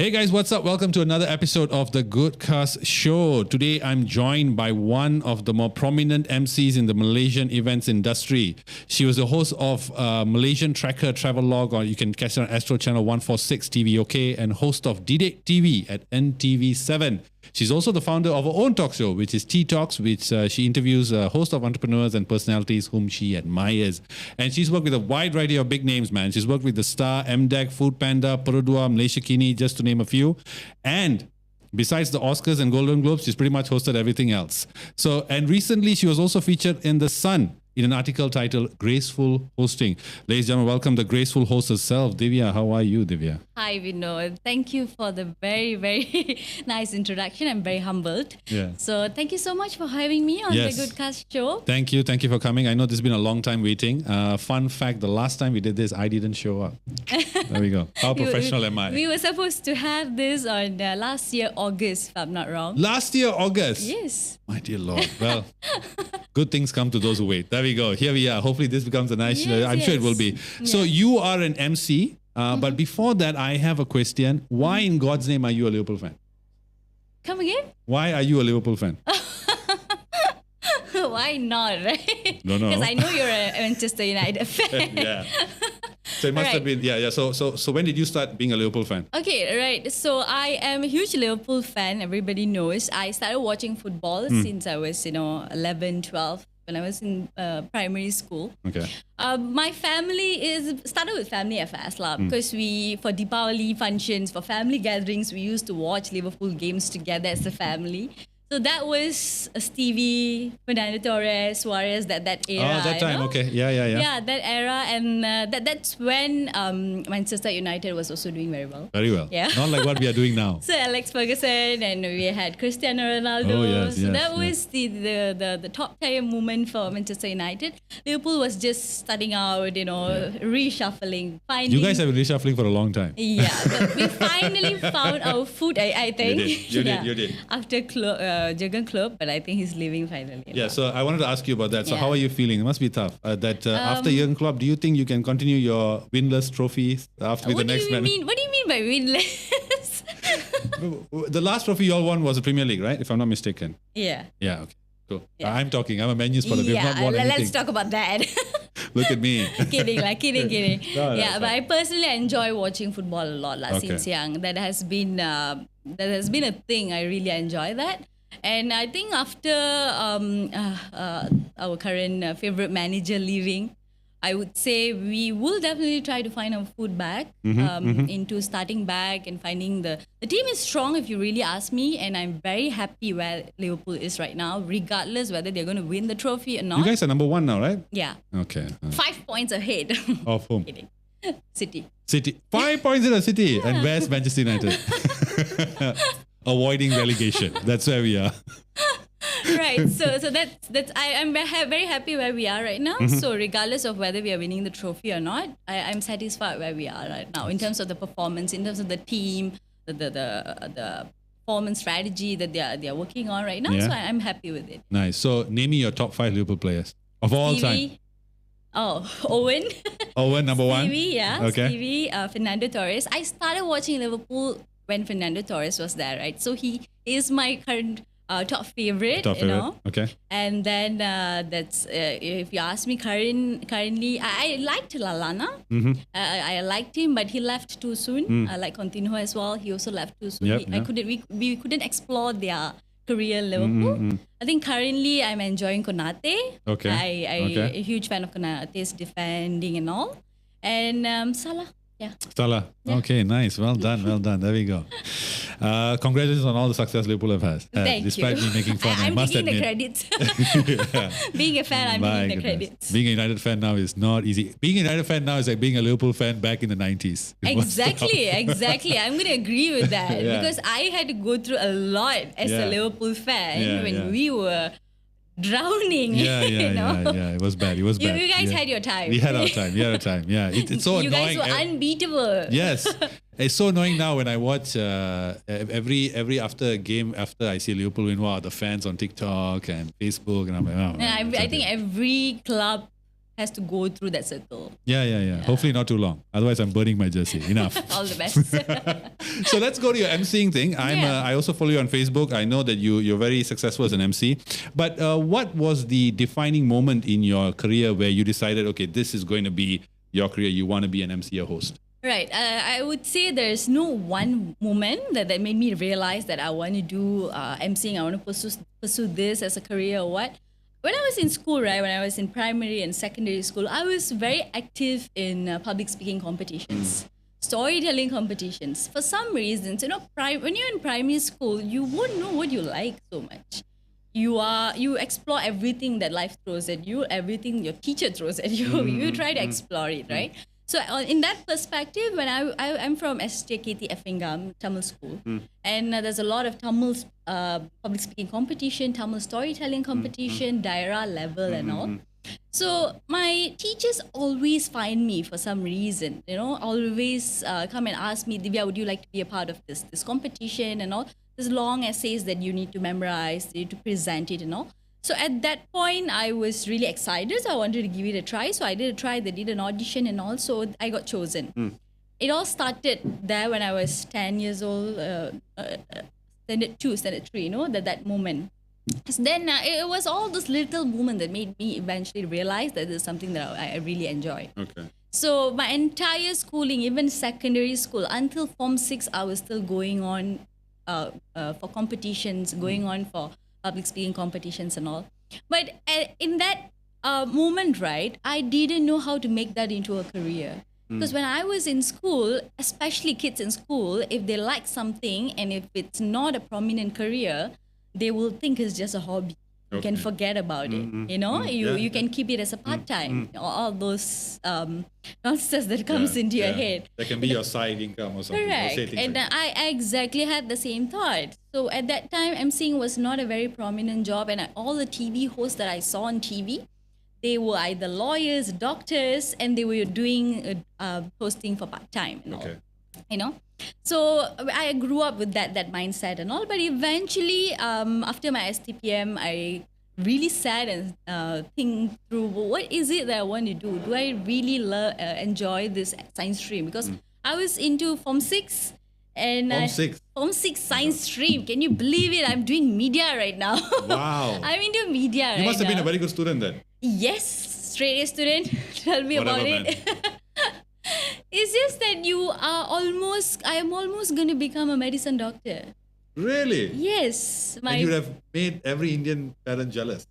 Hey guys, what's up? Welcome to another episode of the Goodcast Show. Today I'm joined by one of the more prominent MCs in the Malaysian events industry. She was the host of Malaysian Tracker Travelog, or you can catch her on Astro Channel 146 TV, okay, and host of Didek TV at NTV7. She's also the founder of her own talk show, which is Tea Talks, which she interviews a host of entrepreneurs and personalities whom she admires. And she's worked with a wide variety of big names, man. She's worked with The Star, MDEC, Food Panda, Perudua, Malaysia Kini, just to name a few. And besides the Oscars and Golden Globes, she's pretty much hosted everything else. So, and recently she was also featured in The Sun in an article titled Graceful Hosting. Ladies and gentlemen, welcome the graceful host herself, Thiviya. How are you, Thiviya? Hi, Vinod. Thank you for the very, very nice introduction. I'm very humbled. Yeah. So thank you so much for having me on Yes. the Goodcast Show. Thank you for coming. I know this has been a long time waiting. Fun fact, the last time we did this, I didn't show up. There we go. How professional am I? We were supposed to have this on last year, August, if I'm not wrong. Last year, August. Yes. My dear Lord. Well, good things come to those who wait. There we go. Here we are. Hopefully this becomes a nice show. I'm sure it will be. So you are an MC. But before that, I have a question. Why in God's name are you a Liverpool fan? Come again? Why are you a Liverpool fan? Why not, right? No. Because I know you're a Manchester United fan. Yeah. So it must have been, yeah. So when did you start being a Liverpool fan? Okay, right. So I am a huge Liverpool fan. Everybody knows. I started watching football since I was, 11, 12, when I was in primary school. Okay. My family started with family affairs because for Deepavali functions, for family gatherings, we used to watch Liverpool games together as a family. So that was Stevie, Fernando Torres, Suarez, that era. Oh, that time, okay. Yeah. Yeah, that era. And that's when Manchester United was also doing very well. Very well. Yeah. Not like what we are doing now. So Alex Ferguson, and we had Cristiano Ronaldo. Oh, yes, so that yes. was the top tier moment for Manchester United. Liverpool was just starting out, reshuffling. You guys have been reshuffling for a long time. Yeah, but we finally found our foot, I think. You did. After Jurgen Klopp, but I think he's leaving finally. Yeah, so I wanted to ask you about that. So Yeah. how are you feeling? It must be tough. After Jurgen Klopp, do you think you can continue your winless trophies after the next man? What do you mean by winless? The last trophy you all won was the Premier League, right? If I'm not mistaken. Yeah. Yeah, okay. Cool. Yeah. I'm talking. I'm a Man U supporter. We've not won anything. Let's talk about that. Look at me. kidding. No, Yeah, but I personally enjoy watching football a lot Okay. since young. That has been a thing. I really enjoy that. And I think after our current favorite manager leaving, I would say we will definitely try to find our foot back into starting back and finding the team is strong if you really ask me, and I'm very happy where Liverpool is right now, regardless whether they're going to win the trophy or not. You guys are number one now, right? Yeah. Okay. 5 points ahead. Of whom? Kidding. City. 5 points in the City. And where's Manchester United? Avoiding relegation. That's where we are. Right. So that's I'm very happy where we are right now. So regardless of whether we are winning the trophy or not, I'm satisfied where we are right now in terms of the performance, in terms of the team, the performance strategy that they are working on right now. Yeah. So I'm happy with it. Nice. So name me your top 5 Liverpool players of all time. Stevie. Oh, Owen. Owen, number one. Stevie, yeah. Okay. Stevie, Fernando Torres. I started watching Liverpool when Fernando Torres was there, right? So he is my current top favorite, Okay. And then that's if you ask me currently, I liked Lallana. I liked him, but he left too soon. I like Coutinho as well. He also left too soon. Yep, We couldn't explore their career in Liverpool. I think currently I'm enjoying Konate. Okay. I'm a huge fan of Konate's defending and all. And Salah. Yeah. Salah. Yeah. Okay, nice. Well done. There we go. Congratulations on all the success Liverpool have had. Thank despite you. me making fun, I I'm must taking admit. the credits. Yeah. Being a fan, I'm My taking the goodness. credits. Being a United fan now is not easy. Being a United fan now is like being a Liverpool fan back in the 90s. It was Exactly. I'm going to agree with that Yeah. because I had to go through a lot as Yeah. a Liverpool fan Yeah, when yeah. we were drowning. Yeah. you It was bad. You guys had your time. We had our time. Yeah. It's so you annoying. guys were unbeatable. Yes. It's so annoying now when I watch every after a game, after I see Liverpool win, wow, the fans on TikTok and Facebook, and I'm like, oh, And I think every club has to go through that circle. Yeah. Hopefully not too long. Otherwise, I'm burning my jersey. Enough. All the best. So let's go to your emceeing thing. I also follow you on Facebook. I know that you're very successful as an MC. But what was the defining moment in your career where you decided, okay, this is going to be your career. You want to be an MC or host? Right. I would say there's no one moment that made me realize that I want to do emceeing. I want to pursue this as a career or what. When I was in school, right, when I was in primary and secondary school, I was very active in public speaking competitions, storytelling competitions. For some reasons, when you're in primary school, you won't know what you like so much. You explore everything that life throws at you, everything your teacher throws at you. You try to explore it, right? So in that perspective, when I'm from SJKT Effingam, Tamil school, and there's a lot of Tamil public speaking competition, Tamil storytelling competition, Daira level and all. So my teachers always find me for some reason, always come and ask me, Thiviya, would you like to be a part of this competition and all? There's long essays that you need to memorize, you need to present it and all. So at that point, I was really excited. So I wanted to give it a try. So I did a try. They did an audition and all. So I got chosen. It all started there when I was 10 years old, standard 2, standard 3, that moment. So then it was all this little moment that made me eventually realize that there's something that I really enjoy. Okay. So my entire schooling, even secondary school, until Form 6, I was still going on for competitions, going on for public speaking competitions and all. But in that moment, right, I didn't know how to make that into a career. Because when I was in school, especially kids in school, if they like something and if it's not a prominent career, they will think it's just a hobby. You can forget about it. You can keep it as a part-time. All those nonsense that comes into your head. That can be your side income or something. Correct. And I exactly had the same thought. So at that time, emceeing was not a very prominent job. And all the TV hosts that I saw on TV, they were either lawyers, doctors, and they were doing hosting for part-time and all. So I grew up with that mindset and all. But eventually, after my STPM, I really sat and think through what is it that I want to do. Do I really enjoy this science stream? Because I was into Form 6. And Form 6 science stream. Can you believe it? I'm doing media right now. Wow. I'm into media right now. You must have been a very good student then. Yes. Straight A student. Tell me about it. It's just that I am almost going to become a medicine doctor. Really? Yes. And you would have made every Indian parent jealous.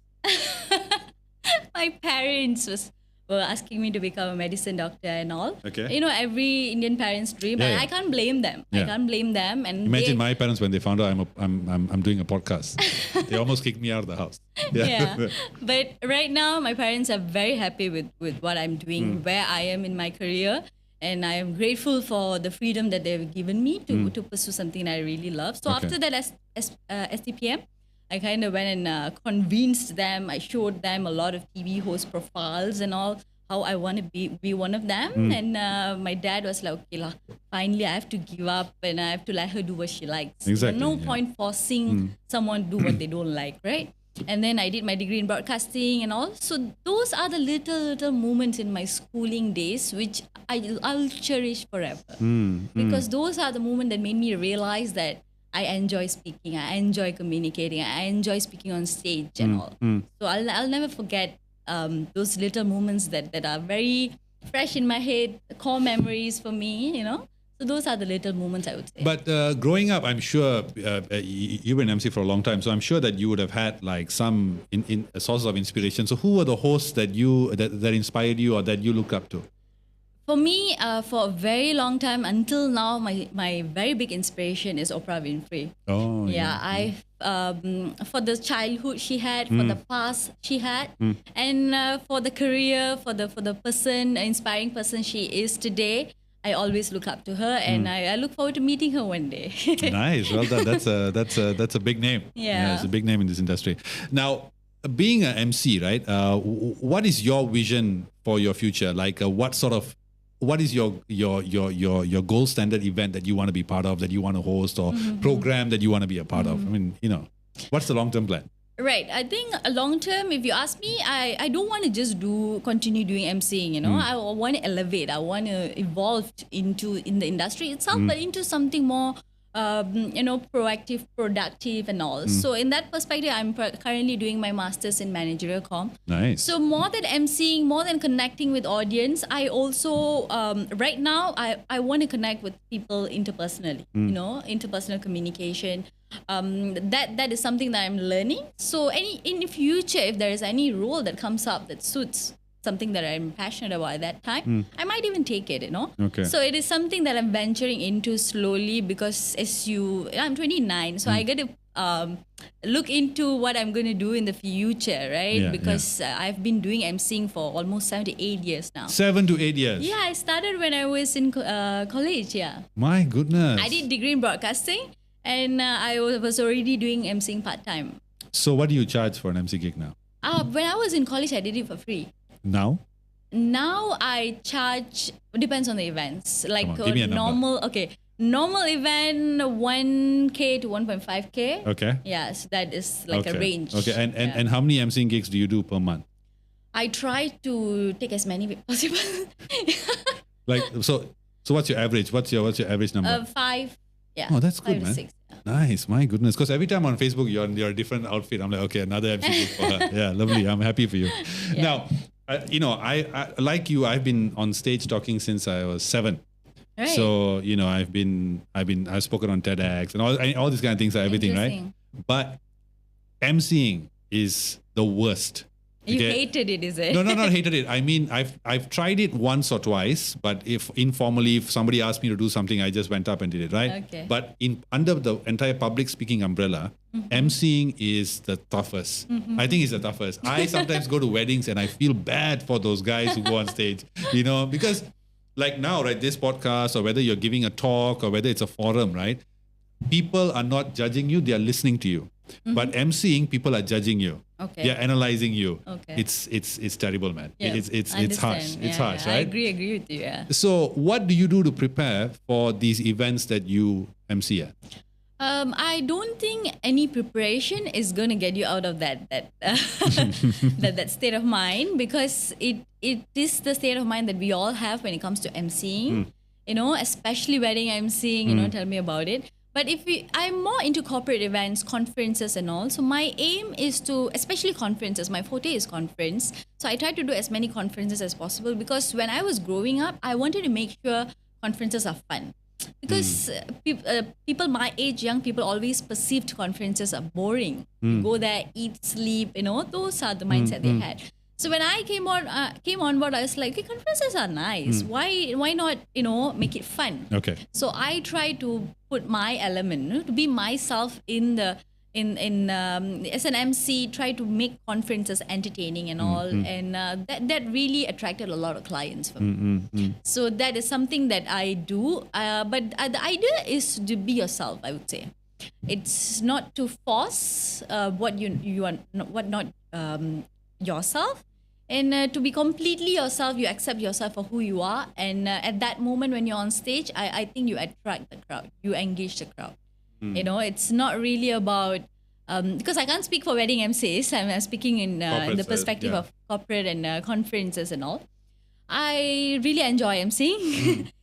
My parents were asking me to become a medicine doctor and all. Okay. Every Indian parent's dream. And I can't blame them. I can't blame them. And imagine my parents when they found out I'm doing a podcast. They almost kicked me out of the house. Yeah. But right now, my parents are very happy with what I'm doing, where I am in my career. And I am grateful for the freedom that they've given me to pursue something I really love. So after that STPM, I kind of went and convinced them. I showed them a lot of TV host profiles and all, how I want to be one of them. And my dad was like, okay, finally I have to give up and I have to let her do what she likes. Exactly. No point forcing someone to do what they don't like, right? And then I did my degree in broadcasting and all. So those are the little moments in my schooling days, which I'll cherish forever. Because those are the moments that made me realize that I enjoy speaking, I enjoy communicating, I enjoy speaking on stage and all. So I'll never forget those little moments that are very fresh in my head, core memories for me, So those are the little moments, I would say. But growing up, I'm sure you were an MC for a long time, so I'm sure that you would have had like some sources of inspiration. So who were the hosts that inspired you or that you look up to? For me, for a very long time, until now, my very big inspiration is Oprah Winfrey. Oh, yeah. For the childhood she had, for the past she had, and for the career, for the person, inspiring person she is today, I always look up to her, and I look forward to meeting her one day. Nice, well done. That's a big name. Yeah, it's a big name in this industry. Now, being an MC, right? What is your vision for your future? Like, what is your gold standard event that you want to be part of, that you want to host, or program that you want to be a part of? I mean, what's the long-term plan? Right. I think long term, if you ask me, I don't want to just continue doing emceeing. I want to elevate. I want to evolve in the industry itself, but into something more, proactive, productive, and all. So in that perspective, I'm currently doing my masters in managerial comm. Nice. So more than emceeing, more than connecting with audience, I also right now I want to connect with people interpersonally. Interpersonal communication. That is something that I'm learning. So in the future, if there is any role that comes up that suits something that I'm passionate about at that time, I might even take it. Okay. So it is something that I'm venturing into slowly because I'm 29, so I got to look into what I'm going to do in the future, right? Yeah, because I've been doing emceeing for almost 7 to 8 years now. 7 to 8 years. Yeah, I started when I was in college. Yeah, My goodness. I did degree in broadcasting. And I was already doing emceeing part-time. So what do you charge for an MC gig now? When I was in college, I did it for free. Now? Now I charge, depends on the events. Like Come on, give me a number. Normal event, 1K to 1.5K. Okay. Yes, that is like a range. Okay, and how many MCing gigs do you do per month? I try to take as many as possible. Like, so what's your average? What's your average number? 5. Yeah. Oh, that's 5 good, to man. 6. Nice, my goodness. Because every time on Facebook you're a different outfit. I'm like, okay, another MC gig for her. Yeah, lovely. I'm happy for you. Yeah. Now, I like you. I've been on stage talking since I was 7. Right. So I've spoken on TEDx and all these kind of things, everything, right? Interesting. But MCing is the worst. You Okay? hated it, is it? No, not hated it. I mean, I've tried it once or twice, but if somebody asked me to do something, I just went up and did it, right? Okay. But under the entire public speaking umbrella, emceeing is the toughest. I think it's the toughest. I sometimes go to weddings and I feel bad for those guys who go on stage, because like now, right, this podcast or whether you're giving a talk or whether it's a forum, right? People are not judging you, they are listening to you. But emceeing, people are judging you. Okay. They're analyzing you. Okay. It's terrible, man. Yeah, It's I harsh. understand. It's Yeah, harsh, yeah. right? I agree with you. Yeah. So what do you do to prepare for these events that you MC at? I don't think any preparation is going to get you out of that that state of mind, because it is the state of mind that we all have when it comes to emceeing. Especially wedding emceeing. Tell me about it. But I'm more into corporate events, conferences and all. So my aim is to, especially conferences, my forte is conference. So I try to do as many conferences as possible, because when I was growing up, I wanted to make sure conferences are fun. Because people my age, young people, always perceived conferences are boring. You go there, eat, sleep, those are the mindset they had. So when I came on board, I was like, okay, conferences are nice. Why not, make it fun? Okay. So I try to put my element, to be myself as an MC, try to make conferences entertaining and all, and that really attracted a lot of clients for me. So that is something that I do. But the idea is to be yourself, I would say. It's not to force what you are, not yourself. And to be completely yourself, you accept yourself for who you are. And at that moment when you're on stage, I think you attract the crowd. You engage the crowd. It's not really about... because I can't speak for wedding MCs. I'm speaking in the perspective of corporate and conferences and all. I really enjoy emceeing.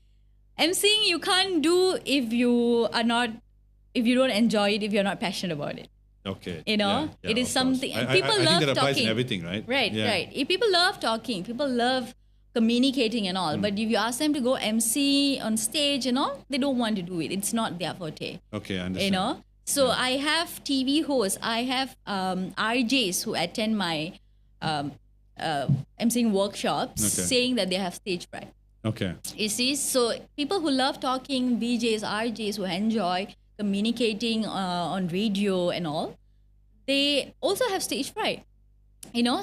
Emceeing you can't do if you don't enjoy it, if you're not passionate about it. Okay. It is something I people love think that applies talking. in everything, right? Right. If people love talking, people love communicating and all. But if you ask them to go MC on stage and all, they don't want to do it. It's not their forte. Okay, I understand. So I have TV hosts, I have RJs who attend my MCing workshops, saying that they have stage fright. Okay. You see, so people who love talking, VJs, RJs who enjoy communicating on radio and all, they also have stage fright.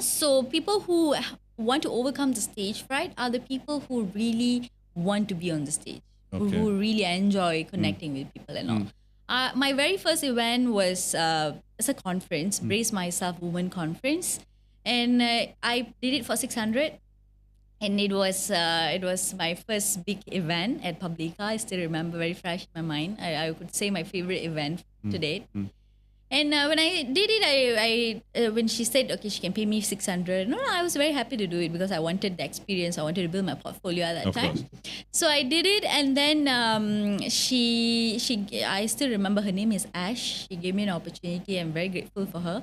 So people who want to overcome the stage fright are the people who really want to be on the stage, who really enjoy connecting with people and all. My very first event was as a conference, Brace Myself Women Conference, and I did it for 600. And it was my first big event at Publica. I still remember, very fresh in my mind. I could say my favorite event to date. And when I did it, when she said, okay, she can pay me 600, no, I was very happy to do it because I wanted the experience. I wanted to build my portfolio at that Of time. course. So I did it, and then I still remember her name is Ash. She gave me an opportunity. I'm very grateful for her.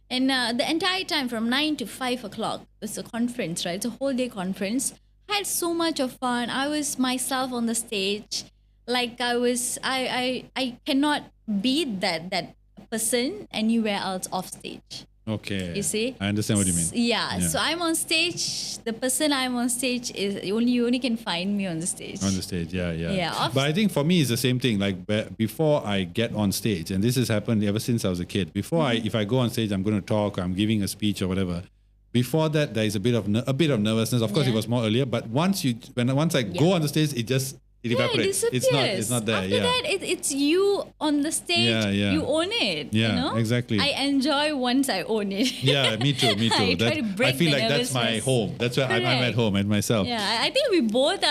And the entire time from 9 to 5 o'clock, it's a conference, right? It's a whole day conference. I had so much of fun. I was myself on the stage. Like I cannot be that person anywhere else off stage. Okay. You see? I understand what you mean. Yeah. So I'm on stage. The person I'm on stage is you only can find me on the stage. On the stage, yeah. Yeah, But I think for me, it's the same thing. Like before I get on stage, and this has happened ever since I was a kid. Before if I go on stage, I'm going to talk, I'm giving a speech or whatever. Before that, there is a bit of nervousness. Of course, it was more earlier. But once I go on the stage, it evaporates. It disappears. It's not there. After that, it's you on the stage. Yeah. You own it. Yeah, you know? exactly. I enjoy once I own it. Yeah, me too. I try to break I feel the like that's my nervousness. home. That's where I'm at Correct. home and myself. Yeah, I think we both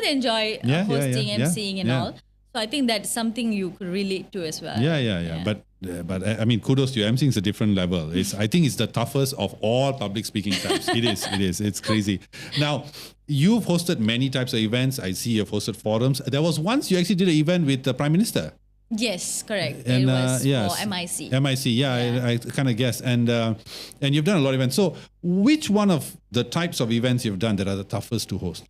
enjoy hosting, emceeing, and all. So I think that's something you could relate to as well. Yeah. But I mean, kudos to you. Emceeing is a different level. I think it's the toughest of all public speaking types. It is. It's crazy. Now, you've hosted many types of events. I see you've hosted forums. There was once you actually did an event with the Prime Minister. Yes, correct. And, it was yes. for MIC. MIC, yeah. I kind of guessed. And you've done a lot of events. So which one of the types of events you've done that are the toughest to host?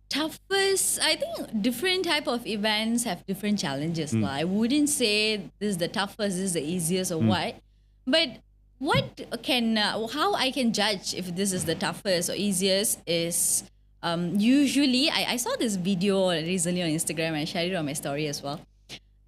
Toughest, I think different type of events have different challenges. I wouldn't say this is the toughest, this is the easiest or what. But how I can judge if this is the toughest or easiest is usually, I saw this video recently on Instagram and I shared it on my story as well.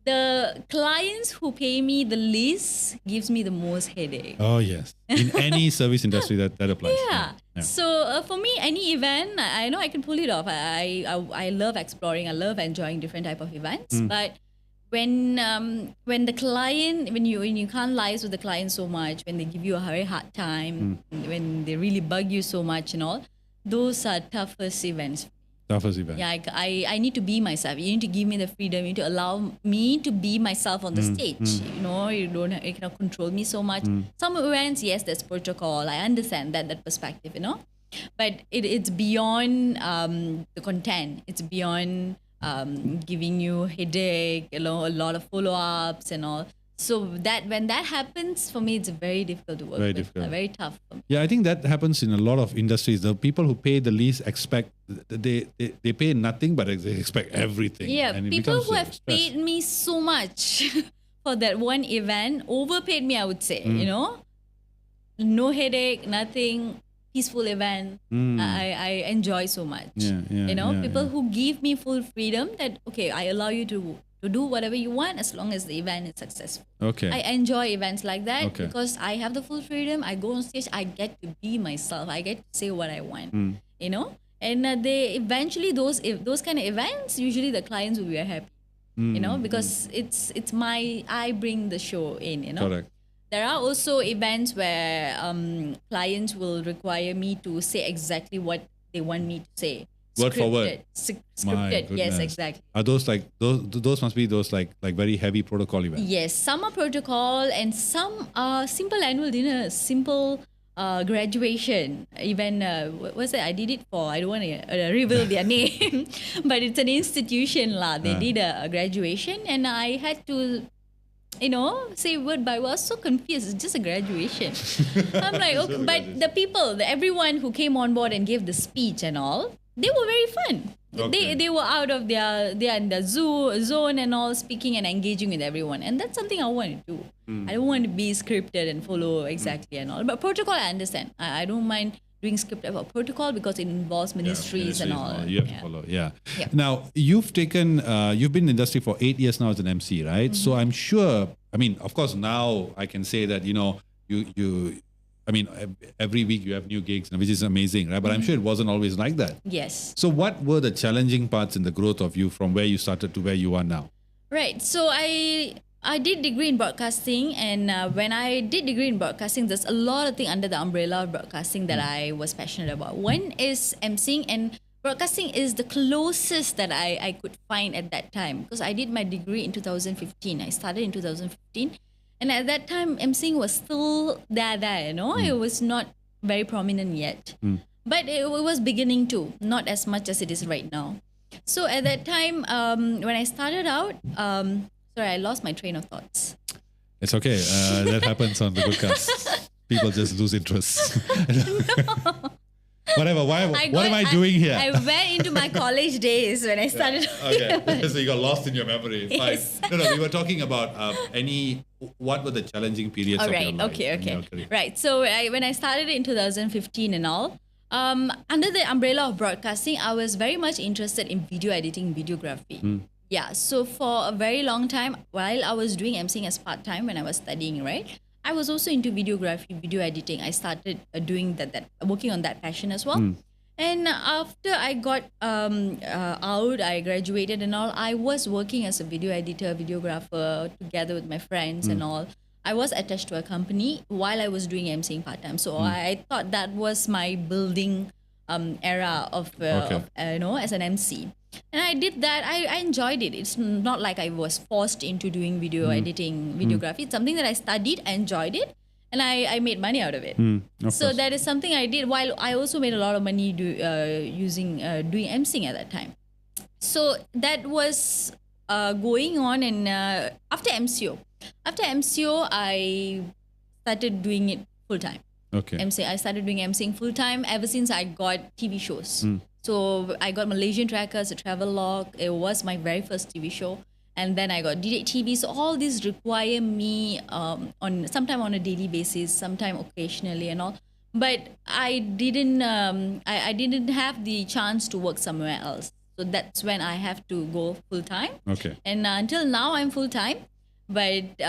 The clients who pay me the least gives me the most headache. Oh, yes. In any service industry that applies. Yeah. So for me, any event, I know I can pull it off. I love exploring. I love enjoying different type of events. But when the client, when you can't liaise with the client so much, when they give you a very hard time, when they really bug you so much and all, those are toughest events. Toughest event. Yeah, I need to be myself. You need to give me the freedom. You need to allow me to be myself on the stage. You know, you cannot control me so much. Some events, yes, there's protocol. I understand that perspective, you know. But it's beyond the content. It's beyond giving you headache, you know, a lot of follow-ups and all. So when that happens, for me, it's very difficult to work Very with. difficult. Very tough for me. Yeah, I think that happens in a lot of industries. The people who pay the least expect they pay nothing, but they expect everything. Yeah, And it people becomes who a have stress. paid me so much for that one event, overpaid me, I would say, you know. No headache, nothing, peaceful event. I enjoy so much. Yeah, you know, yeah, people yeah. who give me full freedom that, okay, I allow you to do whatever you want as long as the event is successful. Okay. I enjoy events like that Okay. because I have the full freedom. I go on stage, I get to be myself. I get to say what I want, you know. And they eventually those kind of events, usually the clients will be very happy, you know, because it's I bring the show in, you know. Correct. There are also events where clients will require me to say exactly what they want me to say. Word for word. My Scripted, yes, goodness. exactly. Are those like those must be those like very heavy protocol events? Yes, some are protocol and some are simple annual dinners, simple graduation. Even what's that? I did it for. I don't want to reveal their name, but it's an institution lah. They did a graduation, and I had to, you know, say word by word. I was so confused. It's just a graduation. I'm like, okay, but the people, everyone who came on board and gave the speech and all, they were very fun. Okay. They were out of they are in the zone and all, speaking and engaging with everyone, and that's something I want to do. I don't want to be scripted and follow exactly and all. But protocol, I understand. I don't mind doing scripted for protocol because it involves ministries and all. You have to follow. Yeah. Now you've been in the industry for 8 years now as an MC, right? So I'm sure. I mean, of course, now I can say that you. I mean, every week you have new gigs, which is amazing, right? But I'm sure it wasn't always like that. Yes. So what were the challenging parts in the growth of you from where you started to where you are now? Right. So I did degree in broadcasting, and when I did degree in broadcasting, there's a lot of things under the umbrella of broadcasting that I was passionate about. One is emceeing, and broadcasting is the closest that I could find at that time because I did my degree in 2015. I started in 2015. And at that time, emceeing was still there, It was not very prominent yet. But it was beginning to, not as much as it is right now. So at that time, when I started out, sorry, I lost my train of thoughts. It's okay. That happens on the Goodcast. People just lose interest. Whatever. What am I doing here? I went into my college days when I started. Okay. So you got lost in your memory. Yes. Fine. No, we were talking about what were the challenging periods of your life? Okay. Right. So when I started in 2015 and all, under the umbrella of broadcasting, I was very much interested in video editing, videography. Yeah. So for a very long time, while I was doing emceeing as part-time when I was studying, right? I was also into videography, video editing. I started doing that, working on that passion as well. And after I got out, I graduated and all, I was working as a video editor, videographer, together with my friends and all. I was attached to a company while I was doing emceeing part-time. So I thought that was my building era of as an MC. And I did that. I enjoyed it. It's not like I was forced into doing video editing, videography. It's something that I studied, I enjoyed it, and I made money out of it. So that is something I did while I also made a lot of money doing emceeing at that time. So that was going on, and after MCO, I started doing it full time. Okay. I started doing emceeing full time ever since I got TV shows. So I got Malaysian Trackers, a travel log. It was my very first TV show. And then I got DJ TV. So all these require me sometime on a daily basis, sometime occasionally and all. But I didn't have the chance to work somewhere else. So that's when I have to go full time. Okay. And until now I'm full time. But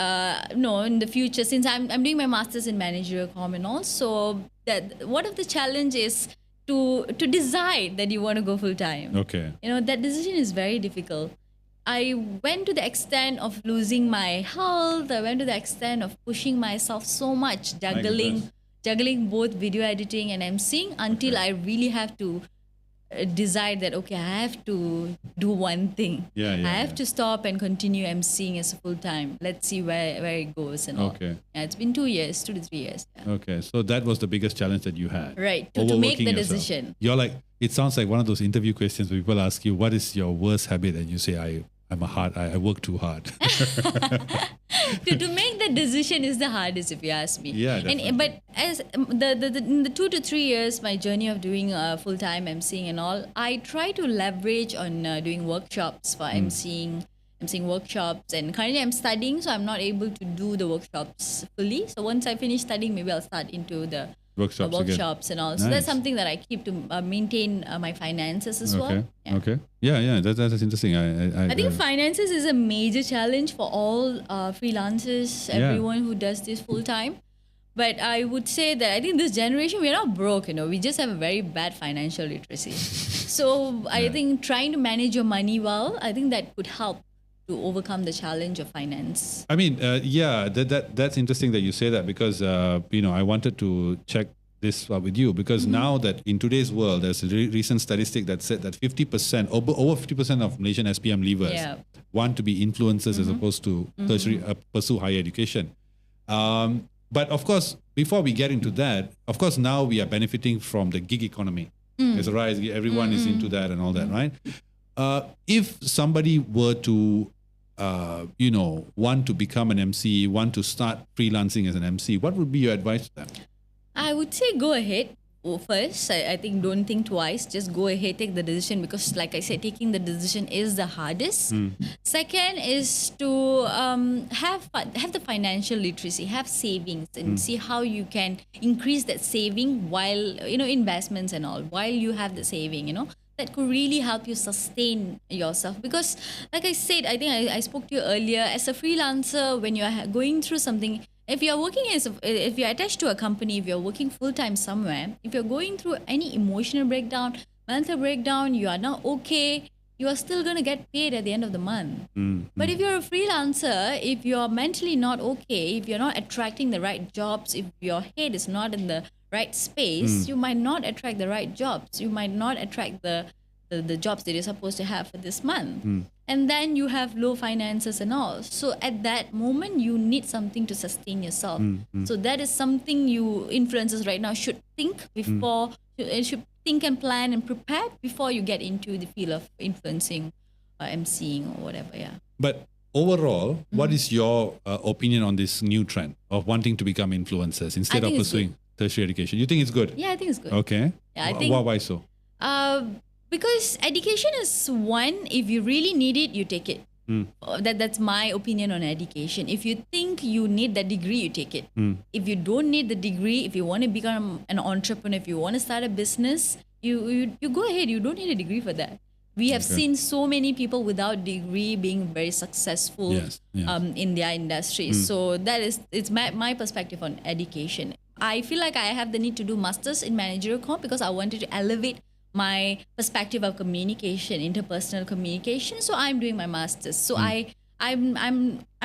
no, in the future, since I'm doing my master's in managerial comm and all, so that one of the challenge is to decide that you want to go full time. Okay. That decision is very difficult. I went to the extent of losing my health. I went to the extent of pushing myself so much, juggling both video editing and emceeing until I really have to decide that, okay, I have to do one thing. I have to stop and continue emceeing as a full time. Let's see where it goes and all. Okay. Yeah, it's been 2 to 3 years. Yeah. Okay, so that was the biggest challenge that you had. Right, to make the decision. You're like, it sounds like one of those interview questions where people ask you, what is your worst habit? And you say, I work too hard. to make the decision is the hardest, if you ask me. Yeah, definitely. But as in the 2 to 3 years, my journey of doing full-time emceeing and all, I try to leverage on doing workshops for emceeing workshops. And currently I'm studying, so I'm not able to do the workshops fully. So once I finish studying, maybe I'll start into the workshops and all. Nice. So that's something that I keep to maintain my finances as well. Yeah. Okay. Yeah. That's interesting. I think finances is a major challenge for all freelancers, everyone who does this full time. But I would say that I think this generation, we're not broke, we just have a very bad financial literacy. So I think trying to manage your money well, I think that could help to overcome the challenge of finance. I mean, that's interesting that you say that because, I wanted to check this with you because now that in today's world, there's a recent statistic that said that 50%, over 50% of Malaysian SPM leavers want to be influencers as opposed to tertiary, pursue higher education. But of course, before we get into that, of course, now we are benefiting from the gig economy. There's a rise, everyone is into that and all that, right? If somebody were to want to become an MC, want to start freelancing as an MC, what would be your advice to them? I would say go ahead. First, I think don't think twice. Just go ahead, take the decision because, like I said, taking the decision is the hardest. Second is to have the financial literacy, have savings, and see how you can increase that saving while investments and all. While you have the saving, that could really help you sustain yourself. Because like I said, I think I spoke to you earlier, as a freelancer, when you're going through something, if you're attached to a company, if you're working full-time somewhere, if you're going through any emotional breakdown, mental breakdown, you are not okay, you are still going to get paid at the end of the month. But if you're a freelancer, if you're mentally not okay, if you're not attracting the right jobs, if your head is not in the right space, you might not attract the right jobs. You might not attract the jobs that you're supposed to have for this month. and then you have low finances and all. So at that moment, you need something to sustain yourself. So that is something you influencers right now should think before, should think and plan and prepare before you get into the field of influencing or emceeing or whatever. Yeah. But overall, what is your opinion on this new trend of wanting to become influencers instead of think it's pursuing tertiary education? You think it's good? Yeah, I think it's good. Okay. Yeah, I think. Why so? Because education is one, if you really need it, you take it. That's my opinion on education. If you think you need that degree, you take it. If you don't need the degree, if you want to become an entrepreneur, if you want to start a business, you go ahead. You don't need a degree for that. We have seen so many people without degree being very successful in their industry. So it's my perspective on education. I feel like I have the need to do masters in managerial comp because I wanted to elevate my perspective of communication, interpersonal communication. So I'm doing my masters. So I'm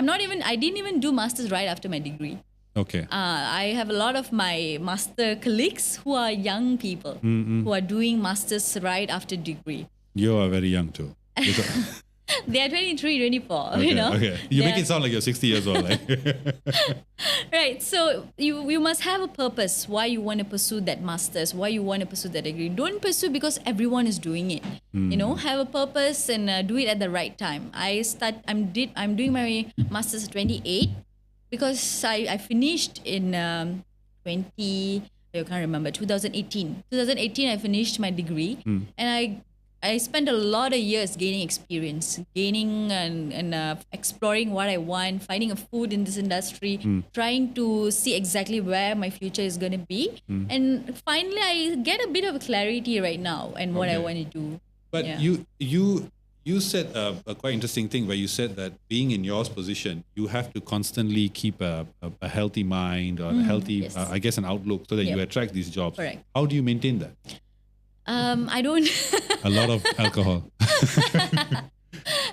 not even, I didn't even do masters right after my degree. Okay. I have a lot of my master colleagues who are young people who are doing masters right after degree. You are very young too. They are 23, 24, Okay, you know. Okay. You make it sound like you're 60 years old. Like. Right. So you must have a purpose why you want to pursue that master's, why you want to pursue that degree. Don't pursue because everyone is doing it. You know, have a purpose and do it at the right time. I'm doing my master's at 28 because I finished in 2018. 2018 I finished my degree and I spent a lot of years gaining experience, gaining and exploring what I want, finding a food in this industry, trying to see exactly where my future is going to be. And finally, I get a bit of clarity right now and what I want to do. But you said a quite interesting thing where you said that being in your position, you have to constantly keep a healthy mind or a healthy, I guess, an outlook so that you attract these jobs. Correct. How do you maintain that? I don't. A lot of alcohol.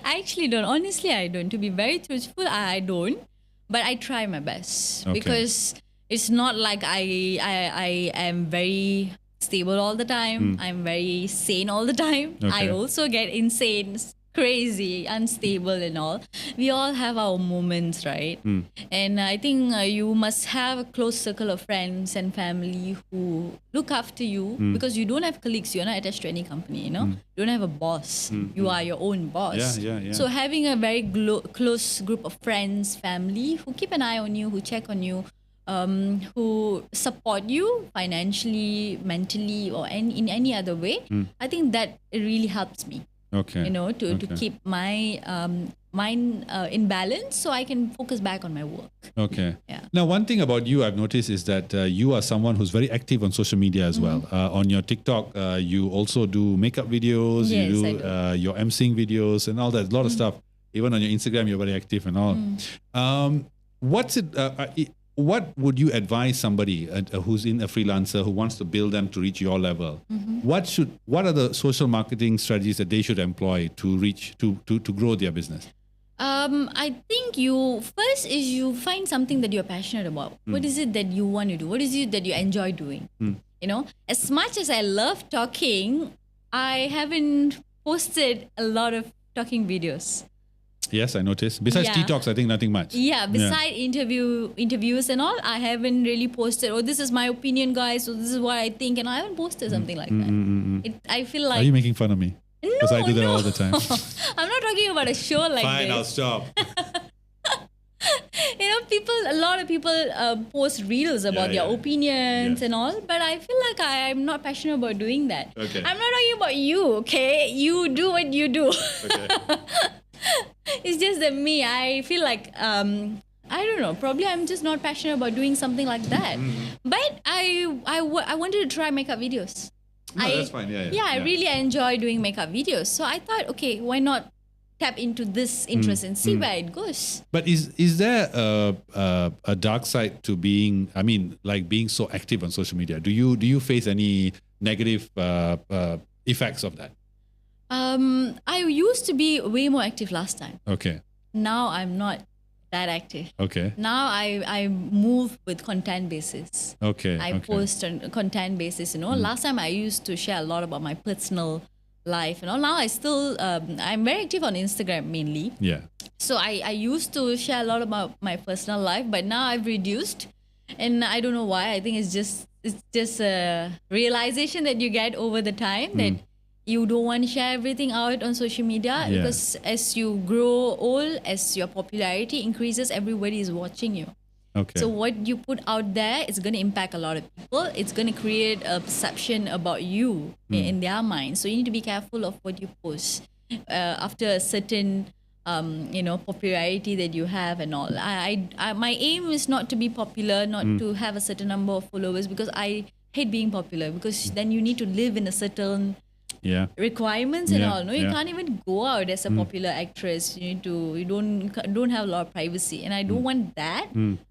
I actually don't. Honestly, I don't. To be very truthful, I don't. But I try my best because it's not like I am very stable all the time. I'm very sane all the time. I also get insane, crazy, unstable and all. We all have our moments, right? And I think you must have a close circle of friends and family who look after you because you don't have colleagues. You're not attached to any company, you know. You don't have a boss. You are your own boss. Yeah. So having a very close group of friends, family who keep an eye on you, who check on you, who support you financially, mentally, or in any other way, I think that it really helps me. You know, to keep my mind in balance so I can focus back on my work. Yeah. Now, one thing about you I've noticed is that you are someone who's very active on social media as well. On your TikTok, you also do makeup videos, Yes, you I do do. your emceeing videos and all that, a lot of stuff. Even on your Instagram, you're very active and all. What would you advise somebody who's in a freelancer who wants to build them to reach your level? What are the social marketing strategies that they should employ to reach to grow their business? I think you find something that you're passionate about. What is it that you want to do? What is it that you enjoy doing? You know, as much as I love talking, I haven't posted a lot of talking videos. Yes, I noticed. Besides T-Talks, I think nothing much. Yeah, besides interviews and all, I haven't really posted, this is my opinion, guys, so this is what I think, and I haven't posted something like that. I feel like... Are you making fun of me? Because I do that all the time. I'm not talking about a show like Fine, this. I'll stop. You know, a lot of people post reels about their opinions and all, but I feel like I'm not passionate about doing that. Okay. I'm not talking about you, okay? You do what you do. Okay. It's just that me, I feel like, I don't know, probably I'm just not passionate about doing something like that. But I wanted to try makeup videos. No, that's fine. I really enjoy doing makeup videos. So I thought, okay, why not tap into this interest and see where it goes. But is there a dark side to being so active on social media? Do you face any negative effects of that? I used to be way more active last time. Okay. Now I'm not that active. Okay. Now I move with content basis. Okay. I post on content basis, Last time I used to share a lot about my personal life and all. Now I still, I'm very active on Instagram mainly. Yeah. So I used to share a lot about my personal life, but now I've reduced, and I don't know why. I think it's just a realization that you get over the time that you don't want to share everything out on social media, because as you grow old, as your popularity increases, everybody is watching you. Okay. So what you put out there is going to impact a lot of people. It's going to create a perception about you in their mind. So you need to be careful of what you post after a certain popularity that you have and all. I my aim is not to be popular, not to have a certain number of followers, because I hate being popular, because then you need to live in a certain requirements and all. No, you can't even go out as a popular actress. You don't have a lot of privacy, and I don't want that.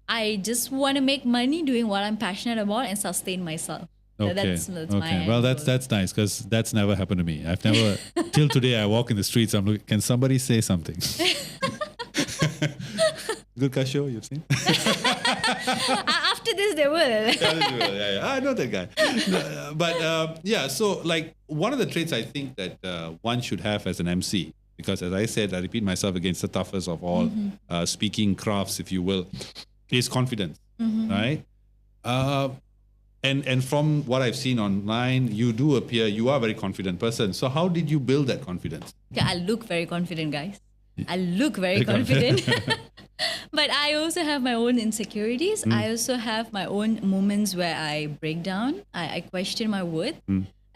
I just want to make money doing what I'm passionate about and sustain myself. Okay. That's my Well, goal. that's nice, because that's never happened to me. I've never till today. I walk in the streets. I'm looking. Can somebody say something? GoodCastShow, you've seen? After this, they will. Yeah. I know that guy. No, but so like one of the traits I think that one should have as an MC, because as I said, I repeat myself again, it's the toughest of all speaking crafts, if you will, is confidence, right? And from what I've seen online, you do appear, you are a very confident person. So how did you build that confidence? Okay, I look very confident, guys. I look very confident. But I also have my own insecurities. I also have my own moments where I break down. I question my worth.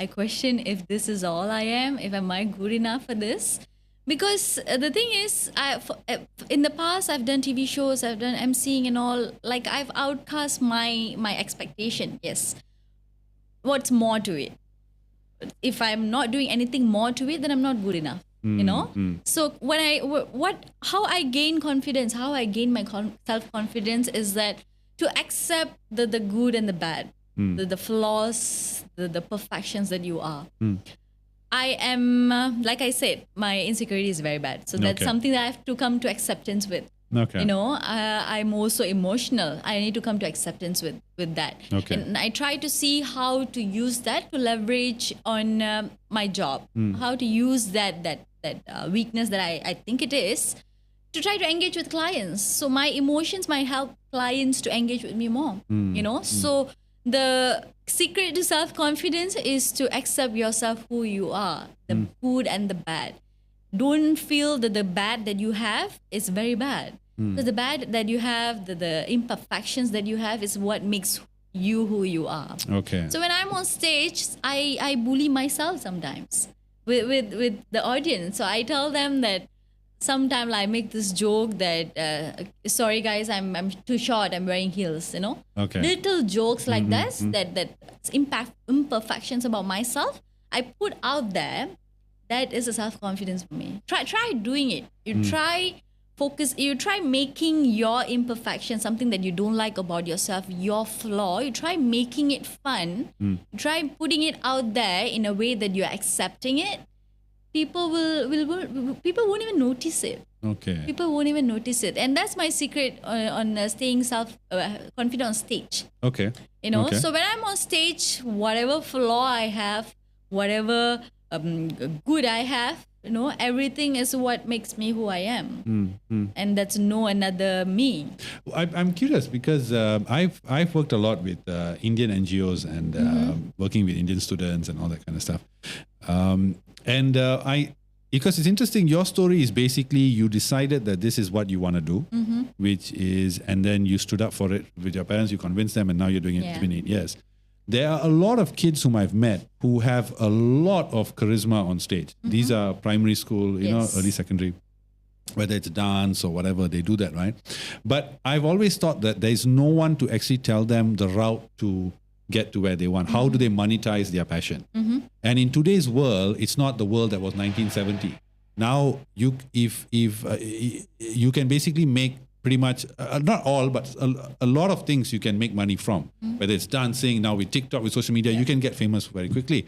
I question if this is all I am I good enough for this. Because the thing is, in the past, I've done TV shows, I've done emceeing and all. Like, I've outcast my expectation. Yes. What's more to it? If I'm not doing anything more to it, then I'm not good enough. So how I gain confidence, how I gain my self-confidence is that to accept the good and the bad, the flaws, the perfections that you are. I am, like I said, my insecurity is very bad. So that's something that I have to come to acceptance with. Okay. I'm also emotional. I need to come to acceptance with that. Okay. And I try to see how to use that to leverage on my job. How to use that weakness that I think it is to try to engage with clients. So my emotions might help clients to engage with me more. So the secret to self-confidence is to accept yourself who you are, the good and the bad. Don't feel that the bad that you have is very bad. Because the bad that you have, the imperfections that you have is what makes you who you are. Okay. So when I'm on stage, I bully myself sometimes with the audience. So I tell them that sometimes I make this joke that, sorry guys, I'm too short, I'm wearing heels, Okay. Little jokes like that imperfections about myself, I put out there. That is a self-confidence for me. Try doing it. You try making your imperfection, something that you don't like about yourself, your flaw. You try making it fun. Try putting it out there in a way that you're accepting it. People people won't even notice it. Okay. People won't even notice it. And that's my secret on staying confident on stage. Okay. Okay. So when I'm on stage, whatever flaw I have, whatever good I have, everything is what makes me who I am. And that's no another me. I'm curious because I've worked a lot with Indian NGOs and working with Indian students and all that kind of stuff. Because it's interesting, your story is basically you decided that this is what you want to do, and then you stood up for it with your parents, you convinced them, and now you're doing it. It's been 8 years. There are a lot of kids whom I've met who have a lot of charisma on stage. These are primary school, early secondary, whether it's dance or whatever, they do that, right? But I've always thought that there's no one to actually tell them the route to get to where they want. How do they monetize their passion? And in today's world, it's not the world that was 1970. Now, you can basically make pretty much, not all, but a lot of things you can make money from. Whether it's dancing, now with TikTok, with social media, you can get famous very quickly.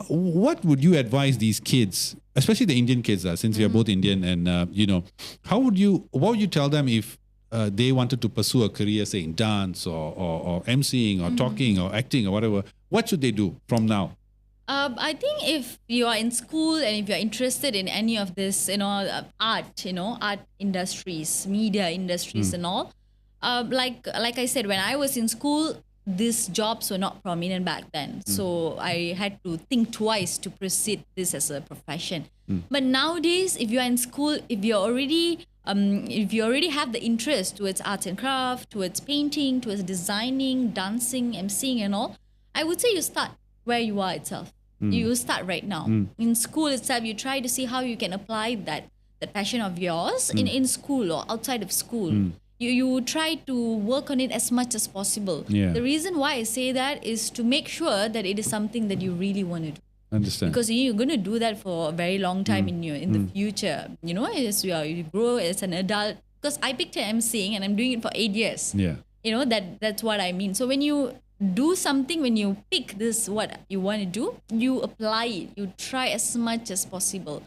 What would you advise these kids, especially the Indian kids, since we are both Indian, and what would you tell them if they wanted to pursue a career, say in dance or emceeing or talking or acting or whatever? What should they do from now? I think if you are in school and if you're interested in any of this, art, art industries, media industries and all, like I said, when I was in school, these jobs were not prominent back then. So I had to think twice to proceed this as a profession. But nowadays, if you're in school, if you already have the interest towards arts and craft, towards painting, towards designing, dancing, emceeing and all, I would say you start where you are itself. You start right now. In school itself, you try to see how you can apply that passion of yours in school or outside of school. You try to work on it as much as possible. Yeah. The reason why I say that is to make sure that it is something that you really want to do. Understand. Because you're going to do that for a very long time in the future. As you grow as an adult. Because I picked emceeing and I'm doing it for 8 years. Yeah. That's what I mean. So when you do something, when you pick this what you want to do, you apply it. You try as much as possible.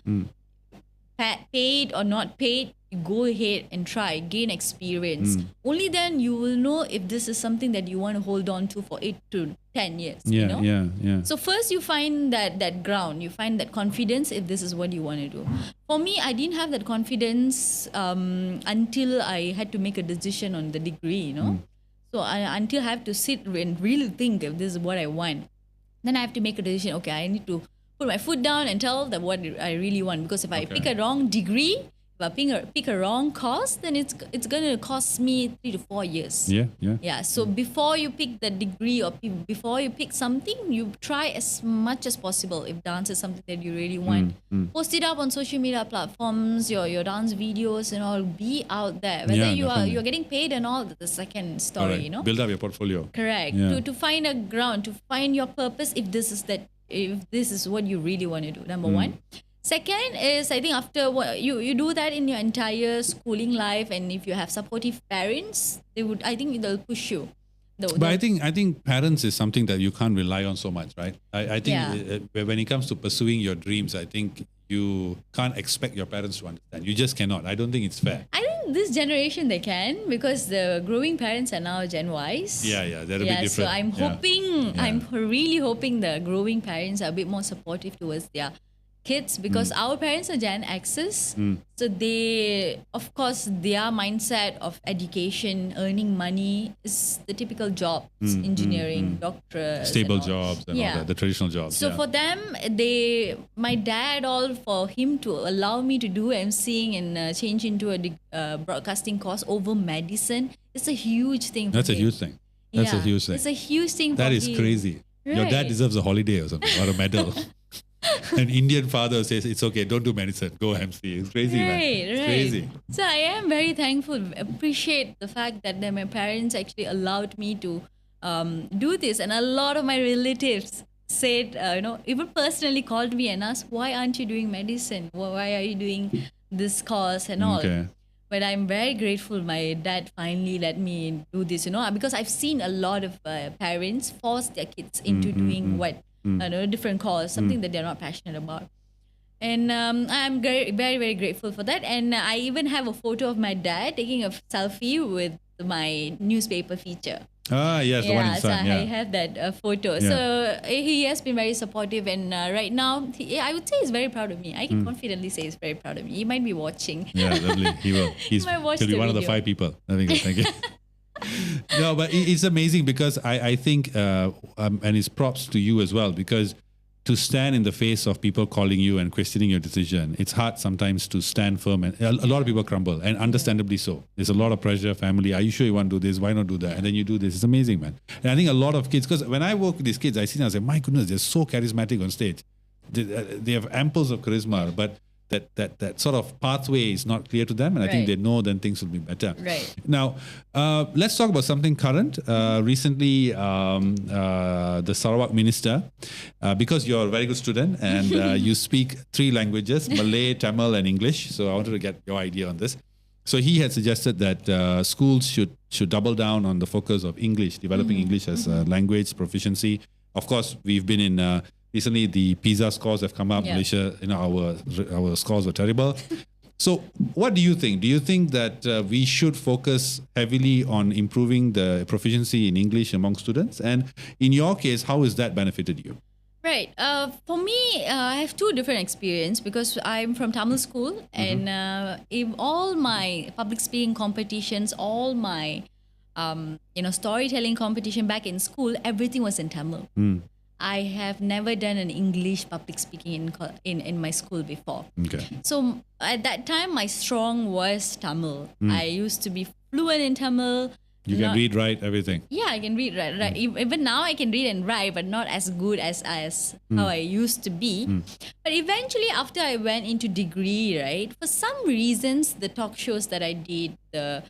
Paid or not paid, you go ahead and try, gain experience. Only then you will know if this is something that you want to hold on to for 8 to 10 years. Yeah. So first you find that ground, you find that confidence if this is what you want to do. For me, I didn't have that confidence until I had to make a decision on the degree, So until I have to sit and really think if this is what I want. Then I have to make a decision, okay, I need to put my foot down and tell them what I really want. Because if I pick a wrong degree, if I pick a wrong course, then it's going to cost me 3 to 4 years. Yeah. So before you pick the degree or before you pick something, you try as much as possible. If dance is something that you really want, post it up on social media platforms, your dance videos and all. Be out there. Whether you're getting paid and all, that's the second story. Build up your portfolio. Correct. To find a ground, to find your purpose. If this is what you really want to do, number one. Second is, I think after you do that in your entire schooling life, and if you have supportive parents, I think they'll push you. But I think parents is something that you can't rely on so much, right? I think when it comes to pursuing your dreams, I think you can't expect your parents to understand. You just cannot. I don't think it's fair. I think this generation they can, because the growing parents are now Gen Ys. Yeah, they're a bit different. So I'm hoping, I'm really hoping the growing parents are a bit more supportive towards their kids, because our parents are Gen X's. So they, of course, their mindset of education, earning money is the typical jobs, engineering, doctors. Stable jobs and all that, the traditional jobs. So for them, my dad, for him to allow me to do emceeing and change into a broadcasting course over medicine, it's a huge thing for That's him. a huge thing. That's a huge thing. It's a huge thing for him. That is crazy. Right. Your dad deserves a holiday or something, or a medal. An Indian father says, it's okay, don't do medicine, go MC. It's crazy, man. It's crazy. So I am very thankful, appreciate the fact that my parents actually allowed me to do this. And a lot of my relatives said, even personally called me and asked, why aren't you doing medicine? Why are you doing this course and all? Okay. But I'm very grateful my dad finally let me do this, because I've seen a lot of parents force their kids into doing different course, something that they're not passionate about. And I'm very, very, very grateful for that. And I even have a photo of my dad taking a selfie with my newspaper feature. Ah, yes, the one in Sun. I have that photo. Yeah. So he has been very supportive, and right now, I would say he's very proud of me. I can confidently say he's very proud of me. He might be watching. Yeah, lovely. He will. He'll be one of the 5 people. I think. Thank you. No, but it's amazing because I think, and it's props to you as well, because to stand in the face of people calling you and questioning your decision, it's hard sometimes to stand firm, and a lot of people crumble, and understandably so. There's a lot of pressure, family, are you sure you want to do this? Why not do that? And then you do this. It's amazing, man. And I think a lot of kids, because when I work with these kids, I say, my goodness, they're so charismatic on stage. They have amples of charisma, but that sort of pathway is not clear to them, and I think they know then things will be better. Right. Now, let's talk about something current. Recently, the Sarawak minister, because you're a very good student and you speak 3 languages, Malay, Tamil and English, so I wanted to get your idea on this. So he had suggested that schools should double down on the focus of English, developing English as a language proficiency. Of course, we've been in... Recently, the PISA scores have come up. Malaysia, our scores were terrible. So what do you think? Do you think that we should focus heavily on improving the proficiency in English among students? And in your case, how has that benefited you? Right. For me, I have two different experience because I'm from Tamil school, and in all my public speaking competitions, all my storytelling competition back in school, everything was in Tamil. I have never done an English public speaking in my school before. Okay. So at that time, my strong was Tamil. I used to be fluent in Tamil. You can read, write, everything. Yeah, I can read, right. Even now I can read and write, but not as good as how I used to be. But eventually, after I went into degree, right, for some reasons, the talk shows that I did, the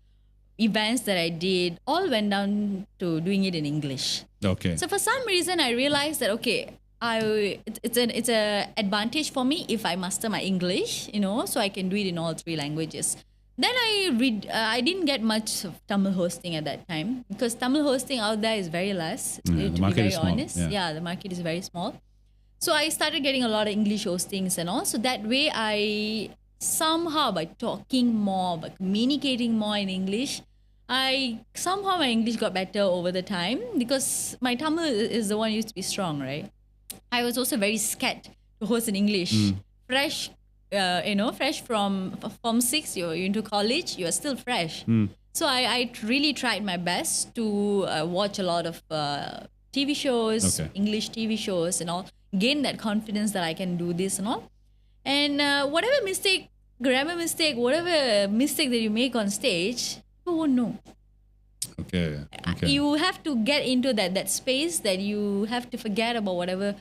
events that I did, all went down to doing it in English. Okay. So for some reason, I realized that, okay, it's a advantage for me if I master my English, so I can do it in all three languages. Then I didn't get much of Tamil hosting at that time because Tamil hosting out there is very less, to be very honest. Yeah, the market is very small. So I started getting a lot of English hostings and all. So that way I somehow, by talking more, by communicating more in English, my English got better over the time because my Tamil is the one used to be strong, right? I was also very scared to host in English. Fresh from Form 6, you're into college, you're still fresh. So I really tried my best to watch a lot of TV shows, English TV shows and all, gain that confidence that I can do this and all. And whatever mistake, grammar mistake, whatever mistake that you make on stage, people won't know. Okay. You have to get into that space that you have to forget about whatever,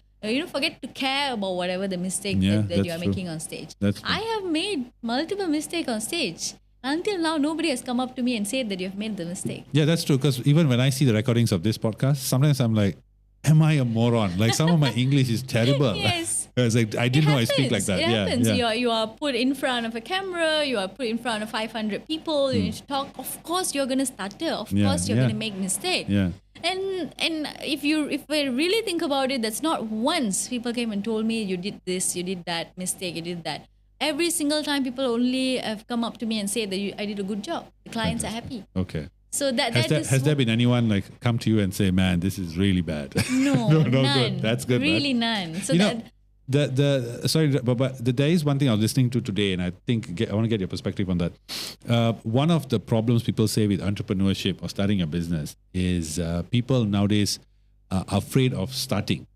forget to care about whatever the mistake that you are making on stage. I have made multiple mistakes on stage. Until now, nobody has come up to me and said that you have made the mistake. Yeah, that's true. Because even when I see the recordings of this podcast, sometimes I'm like, am I a moron? Like some of my English is terrible. Yes. It's like, I didn't know I speak like that. It happens. Yeah. You are put in front of a camera. You are put in front of 500 people. You need to talk. Of course, you're going to stutter. Of course, you're going to make mistake. Yeah. And if we really think about it, that's not once people came and told me you did this, you did that mistake, you did that. Every single time people only have come up to me and say that I did a good job. The clients are happy. Okay. So has there been anyone like come to you and say, "Man, this is really bad"? No, none. Good. That's good. Really, man. None. So sorry, but there is one thing I was listening to today, and I think I want to get your perspective on that. One of the problems people say with entrepreneurship or starting a business is people nowadays are afraid of starting.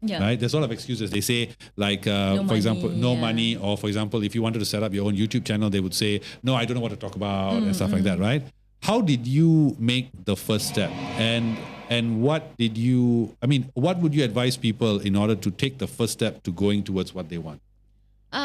Yeah. Right? There's a lot of excuses. They say, like, for example, no money, or for example, if you wanted to set up your own YouTube channel, they would say, no, I don't know what to talk about and stuff like that, right? How did you make the first step? And what would you advise people in order to take the first step to going towards what they want?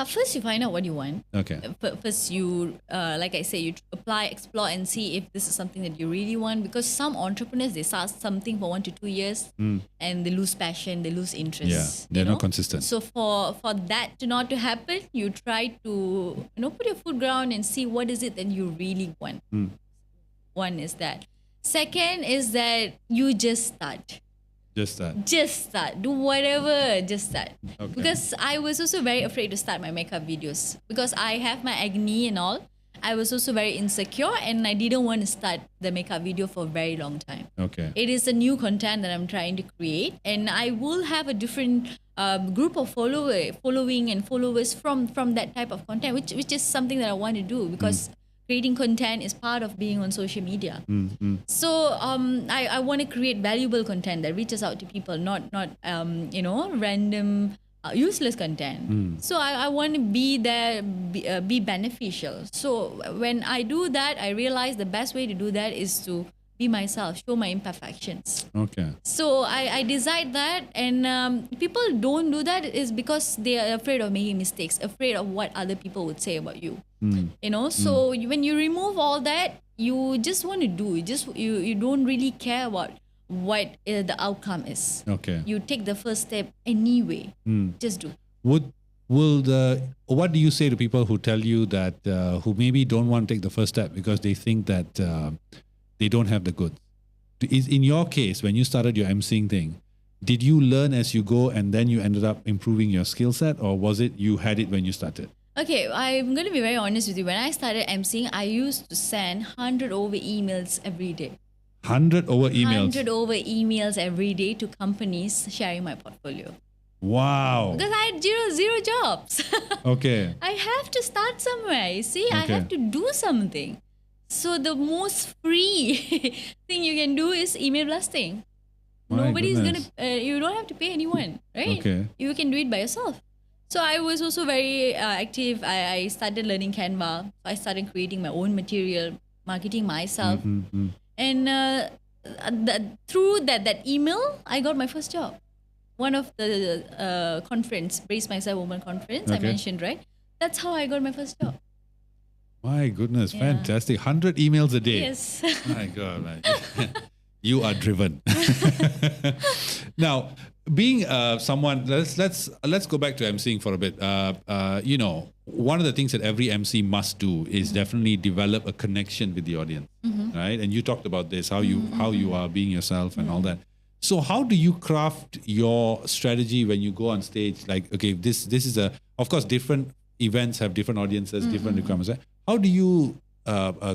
First, you find out what you want. Okay. First, you, like I say, you apply, explore, and see if this is something that you really want. Because some entrepreneurs, they start something for 1 to 2 years, and they lose passion, they lose interest. Yeah, they're not consistent. So for that not to happen, you try to put your foot ground and see what is it that you really want. One is that. Second is that you just start. Just start. Do whatever. Just start. Okay. Because I was also very afraid to start my makeup videos. Because I have my acne and all. I was also very insecure and I didn't want to start the makeup video for a very long time. Okay. It is a new content that I'm trying to create. And I will have a different group of following and followers from that type of content, which is something that I want to do because creating content is part of being on social media. So I want to create valuable content that reaches out to people, not random useless content. So I want to be there, be beneficial. So when I do that, I realize the best way to do that is to be myself, show my imperfections. Okay. So I decide that, and people don't do that is because they are afraid of making mistakes, afraid of what other people would say about you. So when you remove all that, you just want to do. You don't really care about what the outcome is. Okay. You take the first step anyway. Just do. What do you say to people who tell you that who maybe don't want to take the first step because they think that they don't have the goods? In your case, when you started your emceeing thing, did you learn as you go and then you ended up improving your skill set, or was it you had it when you started? Okay, I'm going to be very honest with you. When I started emceeing, I used to send 100 over emails every day. 100 over emails? 100 over emails every day to companies sharing my portfolio. Wow. because I had zero jobs. Okay. I have to start somewhere. You see, I Okay. have to do something. So the most free thing you can do is email blasting. My Nobody's goodness. you don't have to pay anyone, right? Okay. You can do it by yourself. So I was also very active. I started learning Canva. I started creating my own material, marketing myself. Mm-hmm. And through that email, I got my first job. One of the conference, Brace Myself Woman Conference, I Okay. mentioned, right? That's how I got my first job. My goodness, fantastic. 100 emails a day. Yes. My God, man. You are driven. Now, being someone, let's go back to emceeing for a bit. One of the things that every MC must do is definitely develop a connection with the audience, right? And you talked about this, how you are being yourself and all that. So, how do you craft your strategy when you go on stage? Like, okay, this is of course, different events have different audiences, different requirements. Right? How do you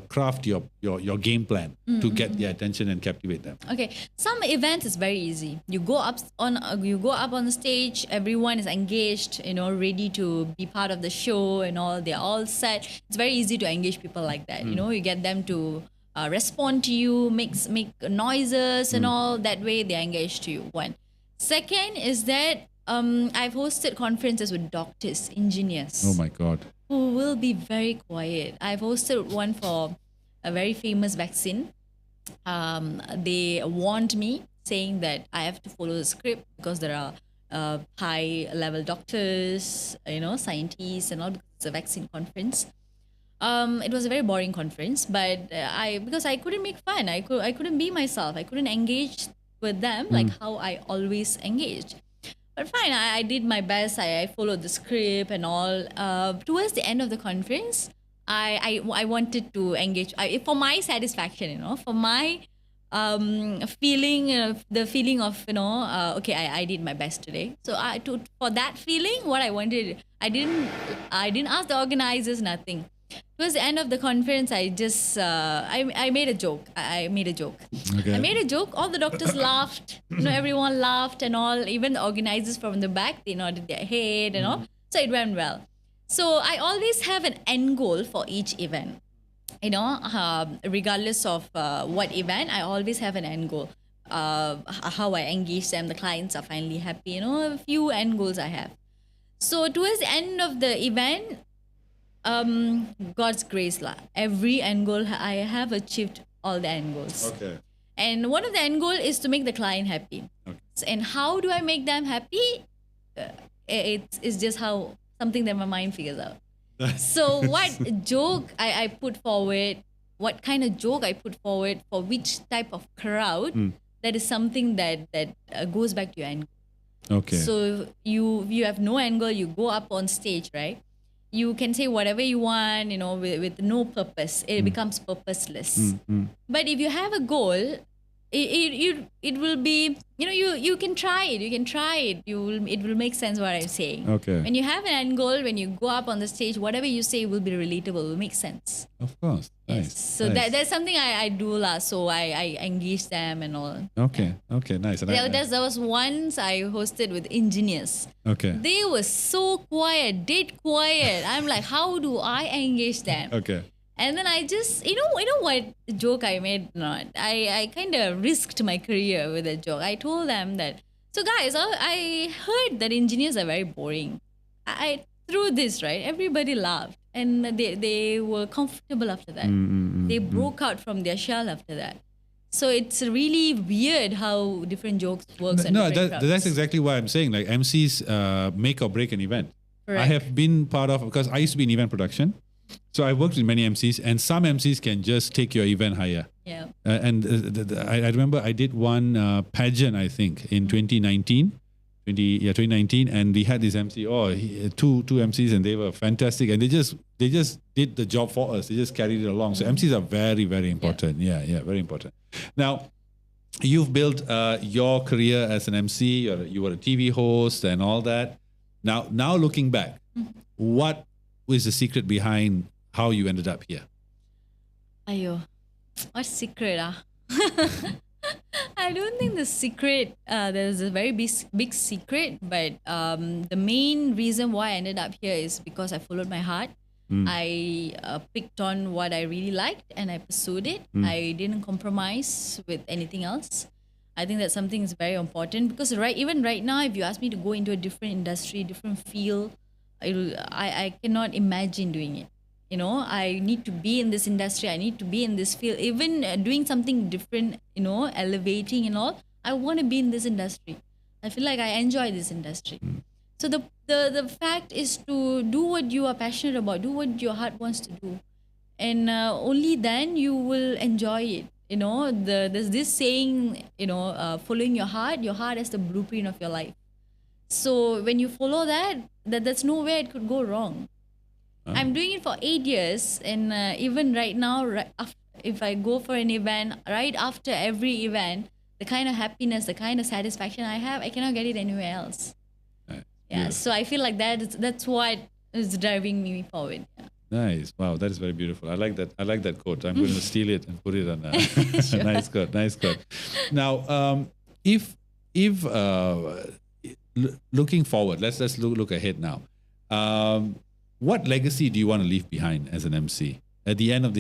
craft your game plan to get their attention and captivate them? Okay, some events is very easy. You go up on the stage. Everyone is engaged, ready to be part of the show and all. They're all set. It's very easy to engage people like that. You get them to respond to you, make noises and all. That way, they're engaged to you. One. Second is that I've hosted conferences with doctors, engineers. Oh my God. Who will be very quiet. I've hosted one for a very famous vaccine. They warned me saying that I have to follow the script because there are high-level doctors, scientists and all, because it's a vaccine conference. It was a very boring conference, but because I couldn't make fun. I couldn't be myself. I couldn't engage with them like how I always engaged. But fine, I did my best. I followed the script and all. Towards the end of the conference, I wanted to engage for my satisfaction, for my feeling, the feeling of okay, I did my best today. So for that feeling, what I wanted, I didn't ask the organizers nothing. Towards the end of the conference, I just I made a joke. I made a joke. Okay. I made a joke. All the doctors laughed. Everyone laughed and all. Even the organizers from the back, they nodded their head and all. So it went well. So I always have an end goal for each event. Regardless of what event, I always have an end goal. How I engage them, the clients are finally happy. A few end goals I have. So towards the end of the event, God's grace, every end goal I have achieved all the end goals. Okay. And one of the end goal is to make the client happy. Okay. And how do I make them happy? It's just how something that my mind figures out. So what joke I put forward, what kind of joke I put forward for which type of crowd, that is something that goes back to your end goal. Okay. So you have no end goal, you go up on stage, right? You can say whatever you want, with no purpose. It becomes purposeless. But if you have a goal, it will be, you can try it. You can try it. It will make sense what I'm saying. Okay. When you have an end goal, when you go up on the stage, whatever you say will be relatable, will make sense. Of course. Nice. Yes. So nice. that's something I do so I engage them and all. Okay. Okay. Nice. And There was once I hosted with engineers. okay. They were so quiet, dead quiet. I'm like, how do I engage them? Okay. And then I just, what joke I made? Not I kind of risked my career with a joke. I told them that, so guys, I heard that engineers are very boring. I threw this, right? Everybody laughed. And they were comfortable after that. They broke out from their shell after that. So it's really weird how different jokes works. No, that's exactly what I'm saying. Like MCs make or break an event. Correct. I have been part of, because I used to be in event production. So I worked with many MCs, and some MCs can just take your event higher. Yeah. I remember I did one pageant, I think, in 2019. 2019, and we had this MC. Two MCs, and they were fantastic, and they just did the job for us. They just carried it along. So MCs are very, very important. Yeah, very important. Now, you've built your career as an MC. You were a TV host and all that. Now looking back, what was the secret behind how you ended up here? Ayo, what secret? I don't think the secret, there's a very big secret, but the main reason why I ended up here is because I followed my heart. I picked on what I really liked and I pursued it. I didn't compromise with anything else. I think that something is very important because even right now, if you ask me to go into a different industry, different field, I cannot imagine doing it. You know, I need to be in this industry. I need to be in this field. Even doing something different, you know, elevating and all, I want to be in this industry. I feel like I enjoy this industry. So the fact is to do what you are passionate about, do what your heart wants to do. And only then you will enjoy it. You know, there's this saying, you know, following your heart is the blueprint of your life. So when you follow that's nowhere it could go wrong. I'm doing it for 8 years, and even right now, if I go for an event, right after every event, the kind of happiness, the kind of satisfaction I have, I cannot get it anywhere else. Yeah, so I feel like that's what is driving me forward. Yeah. Nice. Wow, that is very beautiful. I like that. I like that quote. I'm going to steal it and put it on. Sure. Nice quote. Nice quote. Now, if looking forward, let's look ahead now. What legacy do you want to leave behind as an MC? At the end of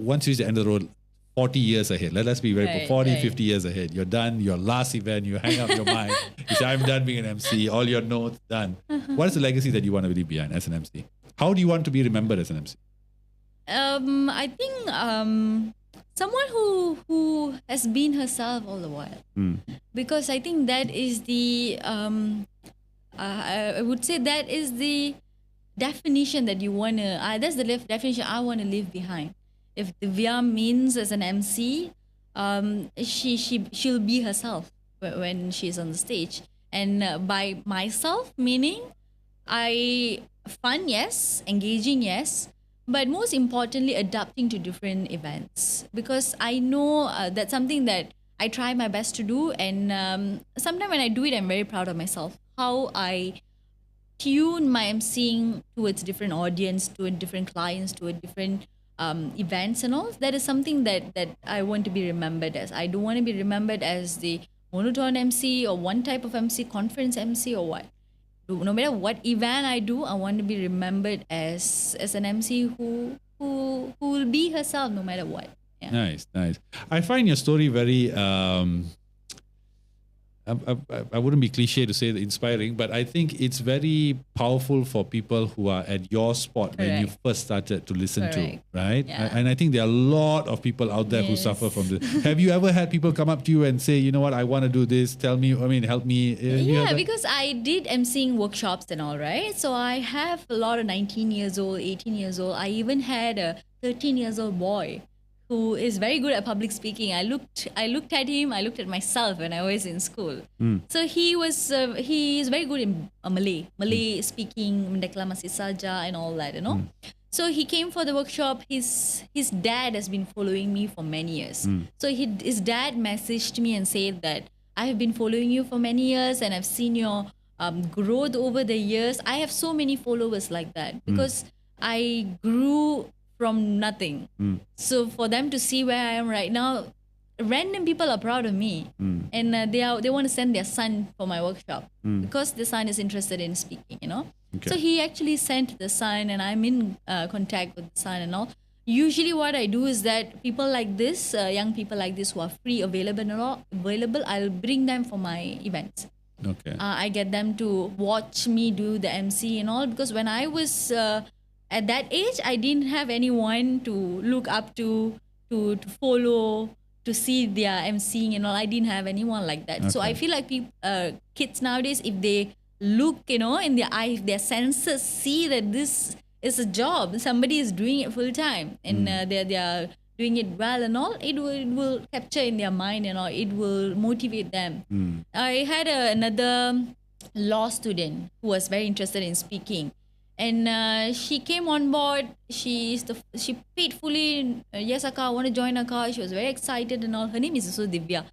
once you reach the end of the road, 40 years ahead. Let's be very 50 years ahead. You're done. Your last event, you hang up your mic. You say, I'm done being an MC. All your notes done. What is the legacy that you want to leave behind as an MC? How do you want to be remembered as an MC? I think someone who has been herself all the while. Because I think that is I would say that is the definition that you want to, that's the definition I want to leave behind. If Thiviya means as an MC, she'll be herself when she's on the stage. And by myself, meaning fun, yes, engaging, yes, but most importantly, adapting to different events. Because I know that's something that I try my best to do. And sometimes when I do it, I'm very proud of myself. How I tune my emceeing towards different audience, to different clients, to a different events and all. That is something that I want to be remembered as. I don't want to be remembered as the monotone MC or one type of MC, conference MC or what. No matter what event I do, I want to be remembered as an MC who will be herself no matter what. Yeah. Nice. I find your story very I wouldn't be cliche to say inspiring, but I think it's very powerful for people who are at your spot when you first started to listen to, right? Yeah. And I think there are a lot of people out there who suffer from this. Have you ever had people come up to you and say, you know what, I want to do this, help me? Yeah, because I did emceeing workshops and all, right? So I have a lot of 19 years old, 18 years old. I even had a 13 years old boy who is very good at public speaking. I looked at him, I looked at myself when I was in school. So he is very good in Malay speaking, mendeklamasi saja and all that, you know. So he came for the workshop. His dad has been following me for many years. So his dad messaged me and said that I have been following you for many years and I've seen your growth over the years. I have so many followers like that because I grew from nothing. So for them to see where I am right now, random people are proud of me, and they want to send their son for my workshop because the son is interested in speaking, you know. Okay. So he actually sent the son, and I'm in contact with the son and all. Usually what I do is that people like this, young people like this who are free, available, I'll bring them for my events. Okay. I get them to watch me do the MC and all, because when I was at that age, I didn't have anyone to look up to follow, to see their emceeing and all. I didn't have anyone like that. Okay. So I feel like kids nowadays, if they look, you know, in their eye, if their senses see that this is a job, somebody is doing it full time, and they are doing it well and all, it will capture in their mind and all. It will motivate them. I had another law student who was very interested in speaking. And she came on board. She paid fully. Yes, Akka, I want to join Akka. She was very excited and all. Her name is also Thiviya,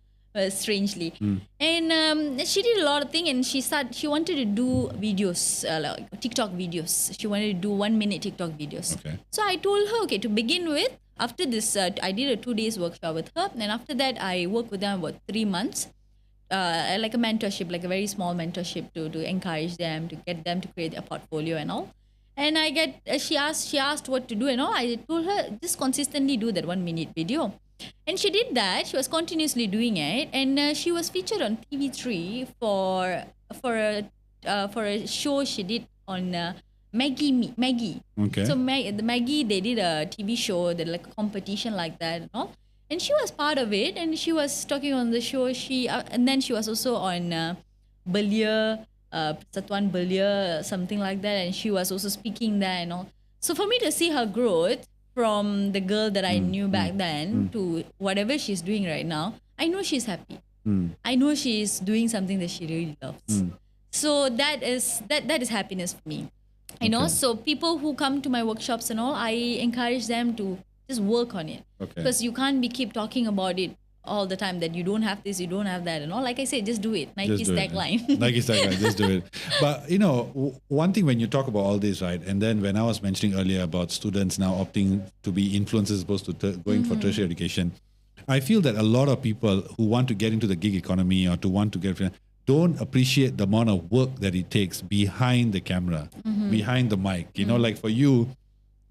strangely. And she did a lot of things. And she wanted to do videos, like TikTok videos. She wanted to do 1 minute TikTok videos. Okay. So I told her, okay, to begin with, after this, I did a 2 days workshop with her. And after that, I worked with them about 3 months. Like a mentorship, like a very small mentorship to encourage them, to get them to create a portfolio and all. And she asked what to do and all. I told her, just consistently do that 1 minute video. And she did that. She was continuously doing it. And she was featured on TV3 for a show she did on Maggie. Okay. So the Maggie, they did a TV show, they like a competition like that and all. And she was part of it, and she was talking on the show. And then she was also on Belia, Satuan Belia, something like that. And she was also speaking there and all. So for me to see her growth from the girl that I knew back then to whatever she's doing right now, I know she's happy. I know she's doing something that she really loves. So that is happiness for me. You know, so people who come to my workshops and all, I encourage them to just work on it. Because you can't keep talking about it all the time, that you don't have this, you don't have that and all. Like I said, just do it. Nike's tagline. Nike's tagline, just do it. But, you know, one thing when you talk about all this, right, and then when I was mentioning earlier about students now opting to be influencers as opposed to going for tertiary education, I feel that a lot of people who want to get into the gig economy or to want to get, don't appreciate the amount of work that it takes behind the camera, behind the mic. You know, like for you,